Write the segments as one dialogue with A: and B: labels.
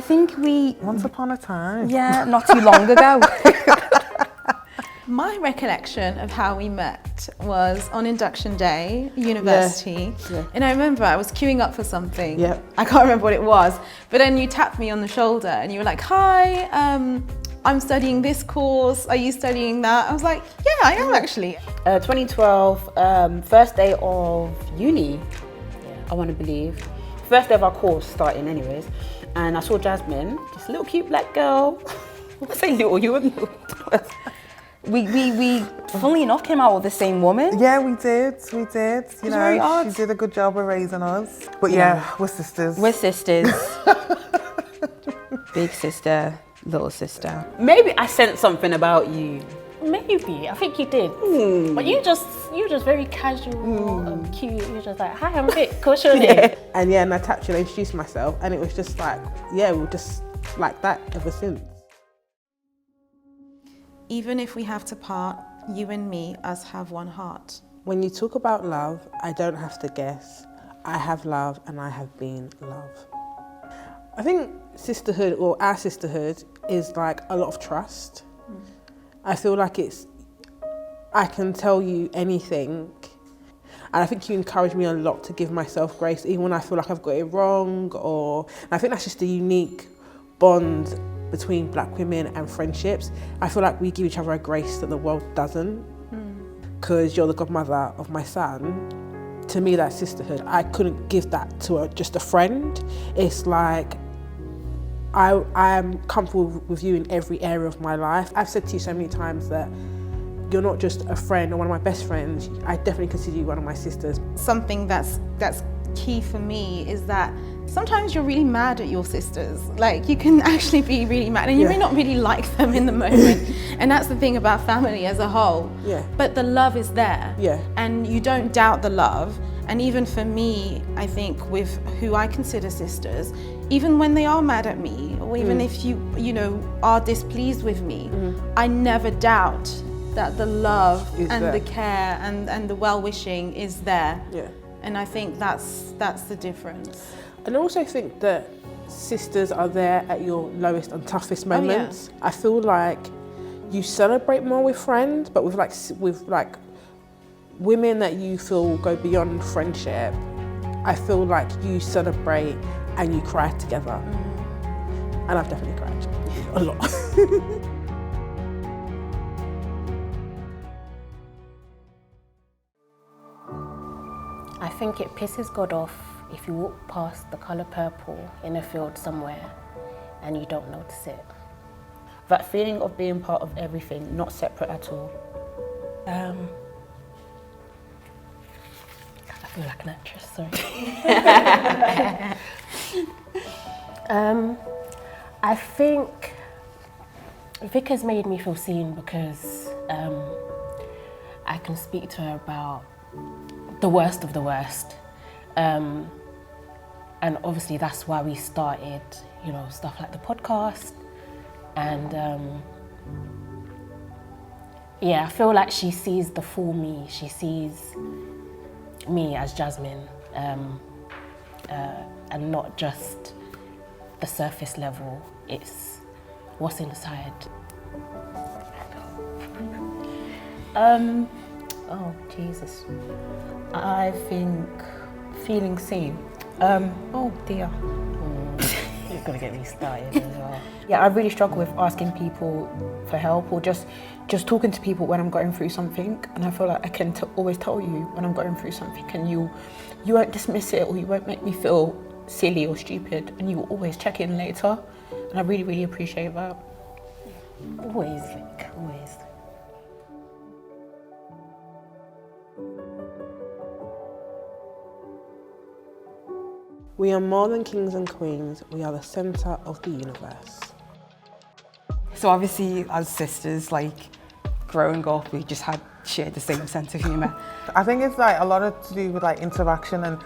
A: think
B: Once upon a time.
A: Yeah, not too long ago.
C: My recollection of how we met was on induction day, university.
B: Yeah.
C: And I remember I was queuing up for something.
B: Yeah.
C: I can't remember what it was. But then you tapped me on the shoulder and you were like, hi, I'm studying this course. Are you studying that? I was like, yeah, I am actually.
A: 2012, first day of uni, I want to believe. First day of our course starting anyways. And I saw Jasmine, this little cute black girl. I say little, you were little. We funnily enough came out with the same woman.
B: Yeah, we did. You know,
A: very odd.
B: she did a good job of raising us. But yeah, we're sisters.
A: We're sisters. Big sister, little sister.
D: Maybe I sensed something about you.
E: Maybe, I think you did. But you just very casual and cute. You're just like, hi, I'm Vic, what's your name?
B: And yeah, and I tapped you and introduced myself, and it was just like, yeah, we were just like that ever since.
C: Even if we have to part, you and me, us have one heart.
B: When you talk about love, I don't have to guess. I have love and I have been love. I think sisterhood, or our sisterhood, is like a lot of trust. I feel like I can tell you anything. And I think you encourage me a lot to give myself grace, even when I feel like I've got it wrong. And I think that's just a unique bond between black women and friendships. I feel like we give each other a grace that the world doesn't. Because you're the godmother of my son. To me, that's sisterhood. I couldn't give that to just a friend. It's like, I am comfortable with you in every area of my life. I've said to you so many times that you're not just a friend or one of my best friends. I definitely consider you one of my sisters.
C: Something that's key for me is that sometimes you're really mad at your sisters. Like, you can actually be really mad and you may not really like them in the moment. And that's the thing about family as a whole.
B: Yeah.
C: But the love is there.
B: Yeah.
C: And you don't doubt the love. And even for me, I think with who I consider sisters, even when they are mad at me, or even if you are displeased with me, I never doubt that the love and
B: there.
C: the care and the well-wishing is there.
B: Yeah.
C: And I think that's the difference.
B: And I also think that sisters are there at your lowest and toughest moments. I feel like you celebrate more with friends, but with like women that you feel go beyond friendship, I feel like you celebrate and you cry together. And I've definitely cried a lot.
E: I think it pisses God off if you walk past the colour purple in a field somewhere and you don't notice it.
D: That feeling of being part of everything, not separate at all.
E: I feel like an actress, sorry. I think Vic has made me feel seen because I can speak to her about the worst of the worst. And obviously that's why we started, stuff like the podcast. And I feel like she sees the full me. She sees me as Jasmine, and not just the surface level. It's what's inside.
D: Oh Jesus. I think feeling seen. Oh dear.
E: You're gonna get me started as well.
D: Yeah, I really struggle with asking people for help or just talking to people when I'm going through something, and I feel like I can always tell you when I'm going through something, and you won't dismiss it or you won't make me feel silly or stupid, and you will always check in later, and I really, really appreciate that.
E: Always, Vic, always.
B: We are more than kings and queens. We are the centre of the universe.
A: So obviously, as sisters, like growing up, we just shared the same sense of humour.
F: I think it's like a lot of to do with like interaction and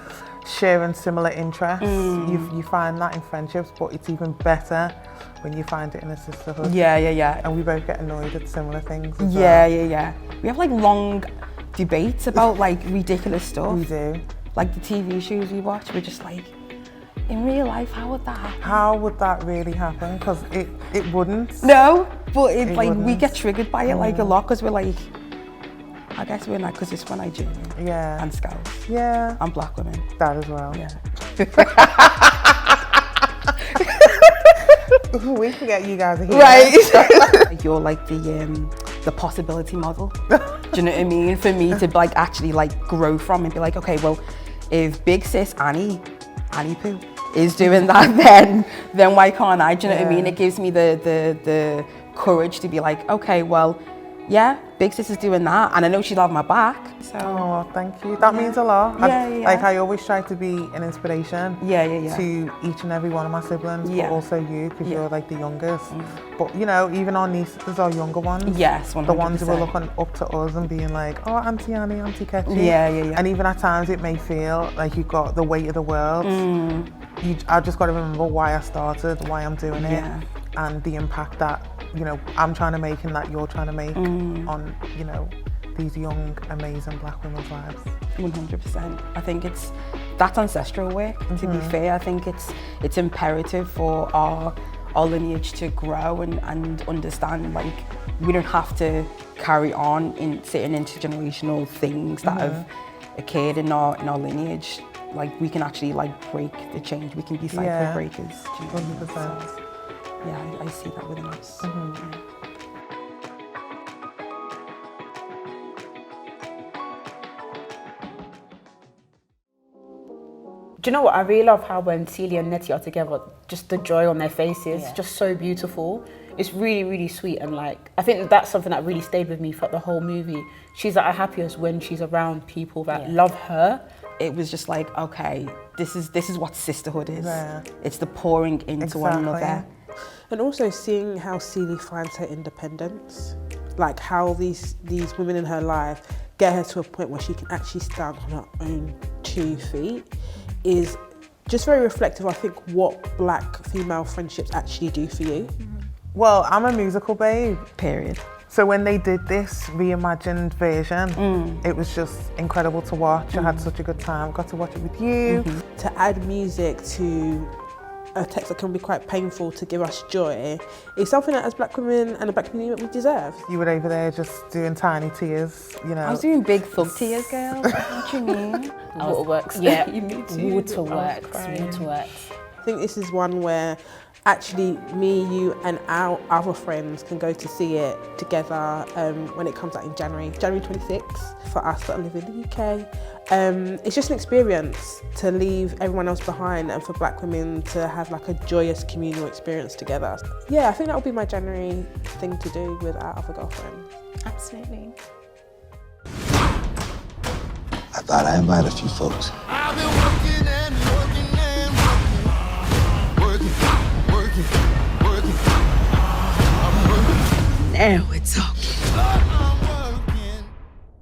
F: sharing similar interests. You find that in friendships, but it's even better when you find it in a sisterhood.
A: Yeah.
F: And we both get annoyed at similar things as well.
A: Yeah. We have like long debates about like ridiculous stuff.
F: We do.
A: Like the TV shows we watch, we're just like,
C: In real life, how would that happen?
F: How would that really happen? Because it wouldn't.
C: No, but it like we
F: wouldn't.
C: get triggered by it like a lot because we're like, I guess we're like, because it's for Nigerian
F: Yeah.
C: and Scouts
F: Yeah.
C: and black women.
F: That as well.
C: Yeah.
F: We forget you guys are here.
C: Right. You're like the possibility model. Do you know what I mean? For me to like actually like grow from and be like, okay, well, if big sis Annie Poo is doing that, then why can't I? Do you know what I mean? It gives me the courage to be like, okay, well, yeah, big sis is doing that, and I know she'll have my back. So.
F: Oh, thank you. That means a lot. Like I always try to be an inspiration. To each and every one of my siblings, but also you, because you're like the youngest. But you know, even our nieces are younger ones.
C: Yes, 100%.
F: The ones who are looking up to us and being like, oh, Auntie Annie, Auntie Nkechi.
C: Yeah.
F: And even at times it may feel like you've got the weight of the world. I just got to remember why I started, why I'm doing it, and the impact that, you know, I'm trying to make and that you're trying to make on, you know, these young, amazing black women's lives.
C: 100%. I think that's ancestral work, to be fair. I think it's imperative for our lineage to grow and understand, like, we don't have to carry on in certain intergenerational things that have occurred in our lineage. Like, we can actually like break the change. We can be cycle breakers.
F: 100%.
C: So, yeah, I see that within us.
A: Do you know what? I really love how when Celia and Nettie are together, just the joy on their faces, just so beautiful. It's really, really sweet, and like, I think that's something that really stayed with me for the whole movie. She's at her happiest when she's around people that love her.
C: It was just like, okay, this is what sisterhood is.
F: Yeah.
C: It's the pouring into one another.
B: And also seeing how Celia finds her independence, like how these women in her life get her to a point where she can actually stand on her own 2 feet, is just very reflective, I think, what black female friendships actually do for you.
F: Well, I'm a musical babe.
C: Period.
F: So when they did this reimagined version, it was just incredible to watch. I had such a good time. Got to watch it with you.
B: To add music to a text that can be quite painful to give us joy is something that as black women and the black community we deserve.
F: You were over there just doing tiny tears, you know.
C: I was doing big thug tears, girl. What do you mean?
A: Waterworks.
E: Yeah,
A: You need to.
E: waterworks.
B: I think this is one where actually me, you and our other friends can go to see it together when it comes out in January 26th for us that live in the UK. It's just an experience to leave everyone else behind and for black women to have like a joyous communal experience together. Yeah, I think that would be my January thing to do with our other girlfriends.
C: Absolutely.
G: I thought I invited a few folks.
H: I've been working and working.
G: Now it's all